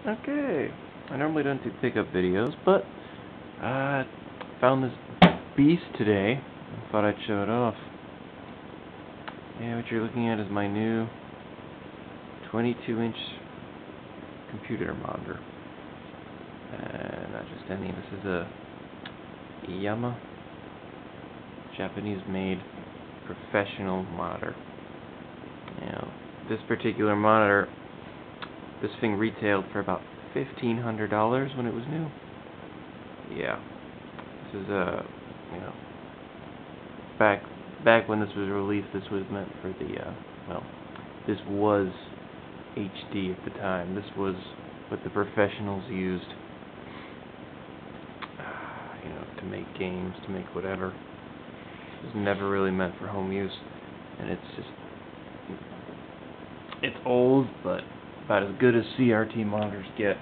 Okay, I normally don't do pickup videos, but I found this beast today and thought I'd show it off. Yeah, what you're looking at is my new 22-inch computer monitor. And not just any, this is a Iiyama, Japanese-made professional monitor. Now, this particular monitor, this thing retailed for about $1,500 when it was new. Yeah, this is back when this was released, this was meant for the this was HD at the time. This was what the professionals used, to make games, to make whatever. It was never really meant for home use, and it's old, but about as good as CRT monitors get.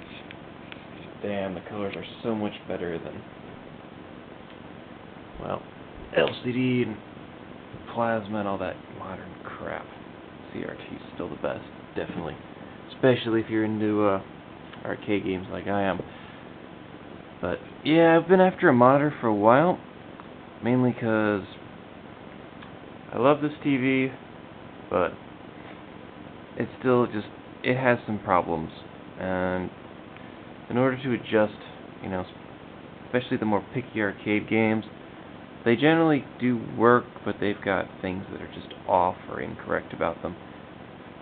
Damn, the colors are so much better than, well, LCD and plasma and all that modern crap. CRT is still the best, definitely. Especially if you're into arcade games like I am. But yeah, I've been after a monitor for a while, mainly because I love this TV, but it's still it has some problems, and in order to adjust, especially the more picky arcade games, they generally do work, but they've got things that are just off or incorrect about them.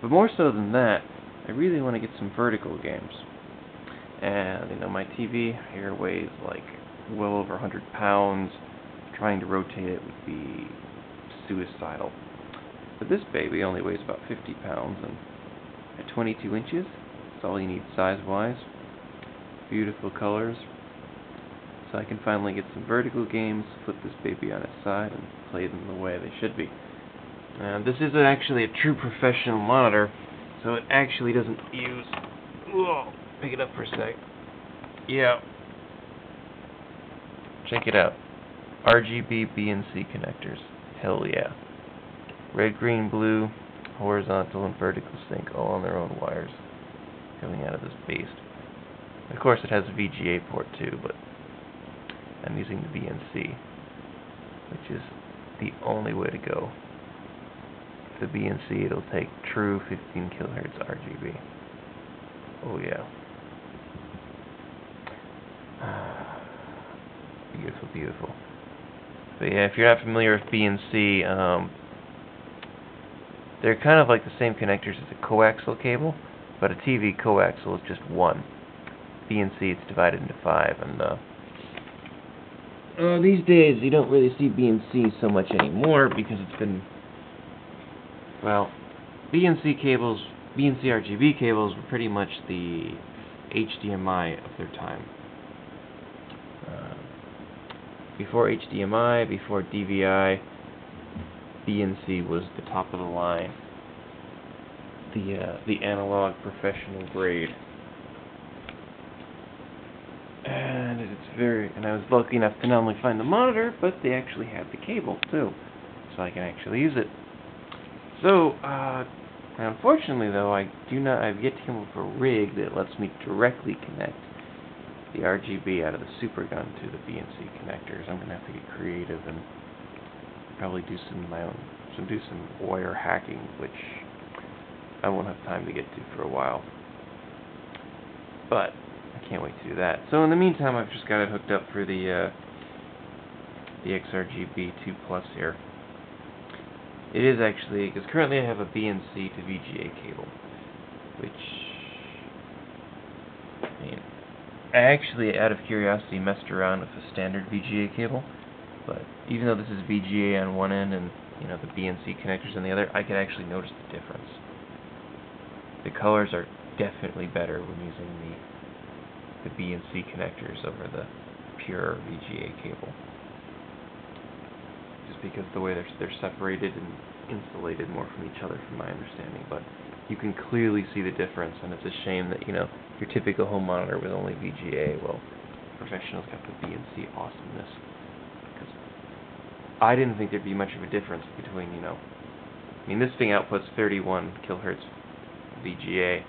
But more so than that, I really want to get some vertical games. And, my TV here weighs like well over 100 pounds. Trying to rotate it would be suicidal. But this baby only weighs about 50 pounds, and at 22 inches, that's all you need size-wise. Beautiful colors. So I can finally get some vertical games, flip this baby on its side, and play them the way they should be. This isn't actually a true professional monitor, so it actually doesn't use... Whoa, pick it up for a sec. Yeah. Check it out. RGB BNC connectors. Hell yeah. Red, green, blue, horizontal and vertical sync, all on their own wires coming out of this beast. Of course, it has a VGA port too, but I'm using the BNC, which is the only way to go. The BNC, it'll take true 15 kHz RGB. Oh yeah. Beautiful, beautiful. But yeah, if you're not familiar with BNC, they're kind of like the same connectors as a coaxial cable, but a TV coaxial is just one. BNC, it's divided into 5, and these days you don't really see BNC so much anymore because it's been, well, BNC RGB cables were pretty much the HDMI of their time. Before HDMI, before DVI, BNC was the top of the line, the analog professional grade. And I was lucky enough to not only find the monitor, but they actually had the cable too, so I can actually use it. So, unfortunately though, I've yet to come up with a rig that lets me directly connect the RGB out of the super gun to the BNC connectors. I'm gonna have to get creative and probably do some wire hacking, which I won't have time to get to for a while. But I can't wait to do that. So in the meantime, I've just got it hooked up for the XRGB2plus here. It is actually, because currently I have a BNC to VGA cable, which, I actually, out of curiosity, messed around with a standard VGA cable, but even though this is VGA on one end and, the BNC connectors on the other, I could actually notice the difference. The colors are definitely better when using the BNC connectors over the pure VGA cable. Just because the way they're separated and insulated more from each other, from my understanding. But you can clearly see the difference, and it's a shame that, your typical home monitor with only VGA, well, professionals got the BNC awesomeness. Because I didn't think there'd be much of a difference between, this thing outputs 31 kHz VGA,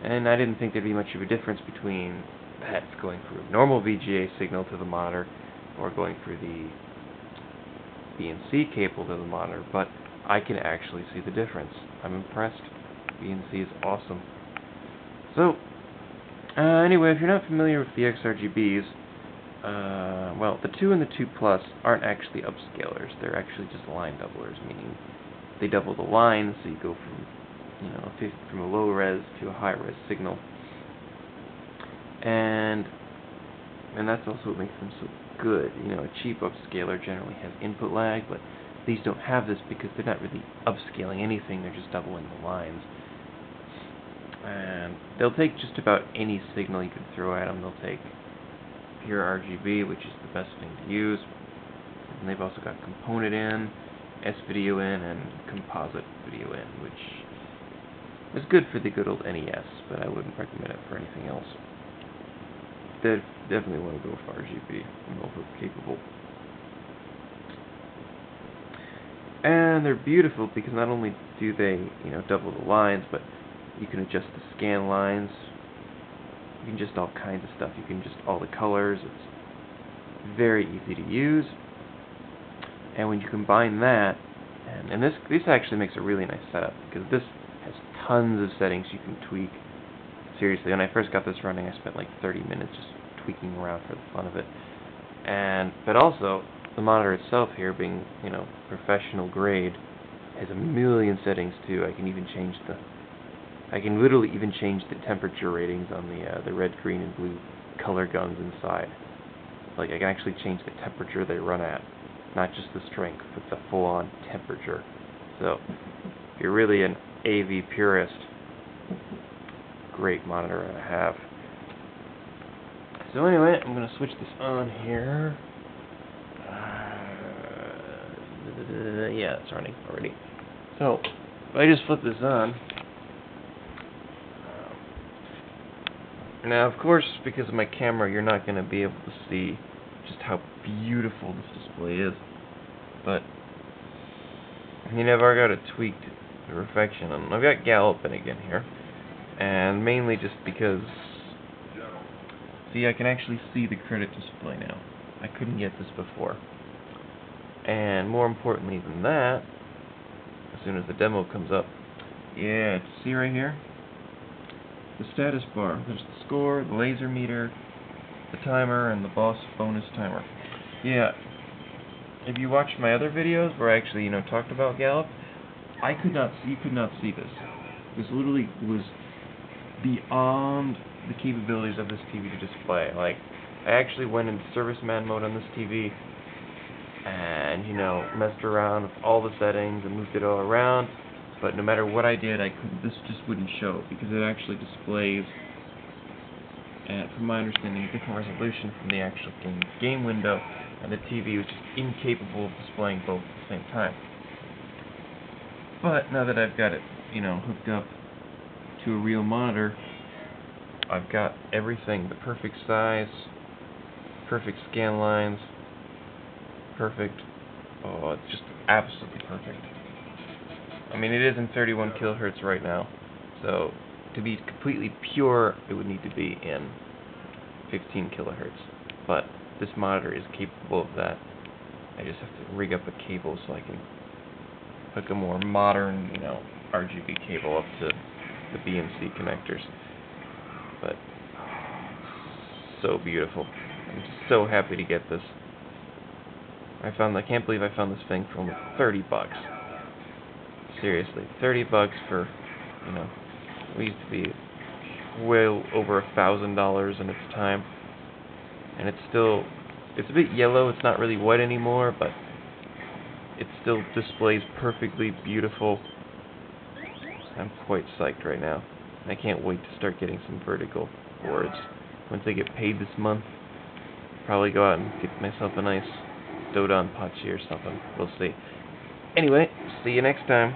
And I didn't think there'd be much of a difference between that going through a normal VGA signal to the monitor or going through the BNC cable to the monitor, but I can actually see the difference. I'm impressed. BNC is awesome. So, anyway, if you're not familiar with the XRGBs, well, the 2 and the 2 Plus aren't actually upscalers. They're actually just line doublers, meaning they double the line, so you go from, from a low res to a high res signal. And that's also what makes them so good. A cheap upscaler generally has input lag, but these don't have this because they're not really upscaling anything. They're just doubling the lines. And they'll take just about any signal you can throw at them. They'll take pure RGB, which is the best thing to use. And they've also got component in, S-video in, and composite video in, which is good for the good old NES, but I wouldn't recommend it for anything else. Definitely want to go with RGB, over capable. And they're beautiful because not only do they, double the lines, but you can adjust the scan lines. You can adjust all kinds of stuff. You can adjust all the colors. It's very easy to use. And when you combine that, and this actually makes a really nice setup because this has tons of settings you can tweak. Seriously, when I first got this running, I spent like 30 minutes just tweaking around for the fun of it. But also, the monitor itself here, being professional grade, has a million settings too. I can literally even change the temperature ratings on the red, green, and blue color guns inside. Like, I can actually change the temperature they run at, not just the strength, but the full-on temperature. So, if you're really an AV purist, great monitor to have. So anyway, I'm going to switch this on here. Yeah, it's running already. So, if I just flip this on, now, of course, because of my camera, you're not going to be able to see just how beautiful this display is. But, I've already got it tweaked the reflection, and I've got Gallop in again here. And mainly just because, see, I can actually see the credit display now. I couldn't get this before. And more importantly than that, as soon as the demo comes up, yeah, see right here? The status bar. There's the score, the laser meter, the timer, and the boss bonus timer. Yeah, if you watched my other videos where I actually, talked about Gallop, you could not see this. This literally was beyond the capabilities of this TV to display. Like, I actually went into serviceman mode on this TV and, messed around with all the settings and moved it all around. But no matter what I did, this just wouldn't show because it actually displays, and from my understanding, a different resolution from the actual game window, and the TV was just incapable of displaying both at the same time. But now that I've got it, hooked up to a real monitor, I've got everything, the perfect size, perfect scan lines, perfect, it's just absolutely perfect. I mean, it is in 31 kilohertz right now, so to be completely pure, it would need to be in 15 kilohertz. But this monitor is capable of that. I just have to rig up a cable so I can hook a more modern, RGB cable up to the BNC connectors. But so beautiful. I'm just so happy to get this. I can't believe I found this thing for only $30. Seriously, $30 for, we used to be well over $1,000 in its time, and it's a bit yellow. It's not really white anymore, but it still displays perfectly beautiful. I'm quite psyched right now. I can't wait to start getting some vertical boards. Once I get paid this month, probably go out and get myself a nice Dodon Pachi or something. We'll see. Anyway, see you next time.